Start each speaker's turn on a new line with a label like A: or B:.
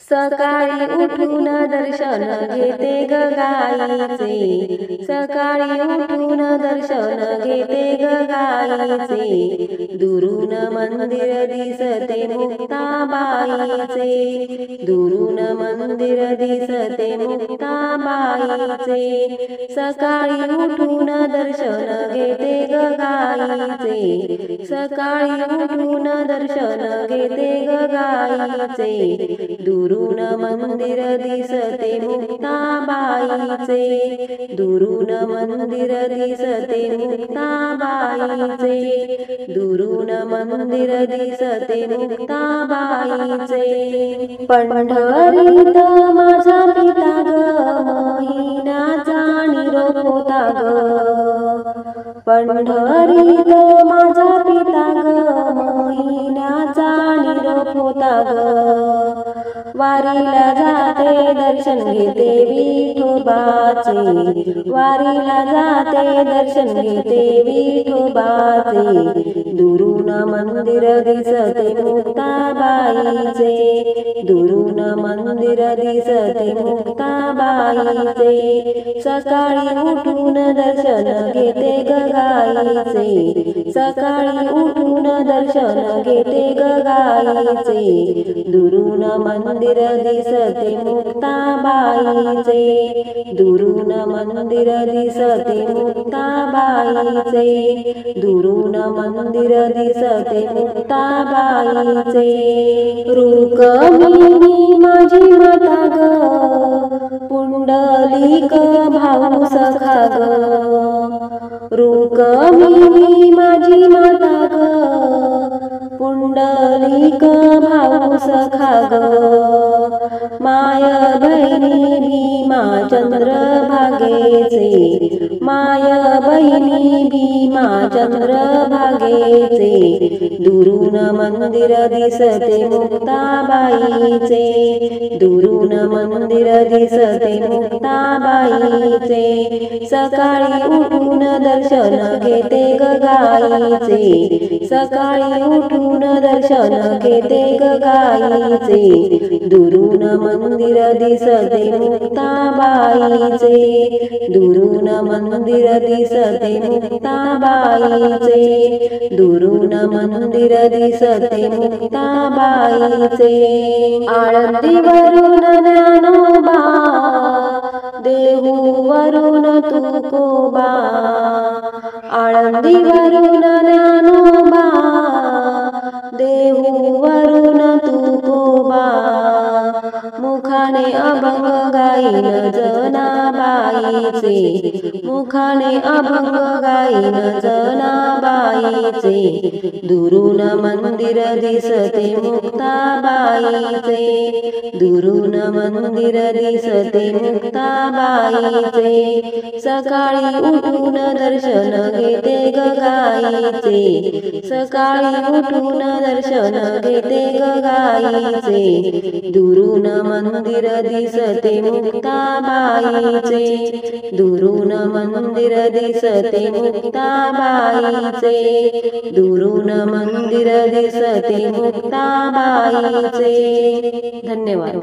A: सकाळी उठून दर्शन घेते ग गाईचे, सकाळी उठून दर्शन घेते ग गाईचे। दुरून मंदिर दिसते मुक्ताबाईचे, दुरून मंदिर दिसते मुक्ताबाईचे। सकाळी उठून दर्शन घेते ग गाईचे, सकाळी उठून दर्शन घेते ग गाईचे। दुरून मंदिर दिसते मुक्ताबाईचे, दुरून मंदिर दिसते मुक्ताबाईचे, दुरून मंदिर दिसते मुक्ताबाईचे। पंढरीत माझा पिता ग, महिन्याचा निरोप होता ग। पंढरीत माझा पिता ग, महिन्याचा निरोप होता ग। वारीला जाते दर्शन घेते विठोबाचे, वारीला जाते दर्शन घेते विठोबाचे। दुरून मंदिर दिसते मुक्ताबाईचे, दुरून मंदिर दिसते मुक्ताबाईचे। सकाळी उठून दर्शन घेते ग गाईचे, सकाळी उठून दर्शन घेते ग गाईचे। दुरून मंदिर दिसते मुक्ताबाईचे, दुरून मंदिर दिसते मुक्ताबाईचे, दुरून मंदिर दिसते मुक्ताबाईचे। रुक्मिणी माझी माता ग, पुंडलिक भाऊ सखा ग। रुक्मिणी माझी माता ग, पुंडलिक भाऊ सखा ग। माय बहिणी भीमा चंद्रभागेचे, माय बहिणी भीमा चंद्रभागेचे। दुरून मंदिर दिसते मुक्ताबाईचे, दुरून मंदिर दिसते मुक्ताबाईचे। सकाळी उठून दर्शन घेते ग गाईचे, सकाळी उठून दर्शन घेते ग गाईचे। दुरून मंदिर दिसते मुक्ताबाईचे, दुरून मंदिर दिसते मुक्ताबाईचे, दुरून मंदिर दिसते मुक्ताबाईचे। आळंदीवरून ज्ञानोबा, देहूवरून तुकोबा, आळंदीवरून ज्ञानोबा, देहूवरून तुकोबा। मुखाने अभंग गाईन जनाबाईचे, मुखाने अभंग गाईन जनाबाईचे। दुरून मंदिर दिसते मुक्ताबाईचे, दुरून मंदिर दिसते मुक्ताबाईचे। सकाळी उठून दर्शन घेते ग गाईचे, सकाळी उठून दर्शन घेते ग गाईचे। दुरून मंदिर दिसते मुक्ताबाईचे, दुरून मंदिर दिसते मुक्ताबाईचे, दुरून मंदिर दिसते मुक्ताबाईचे। धन्यवाद।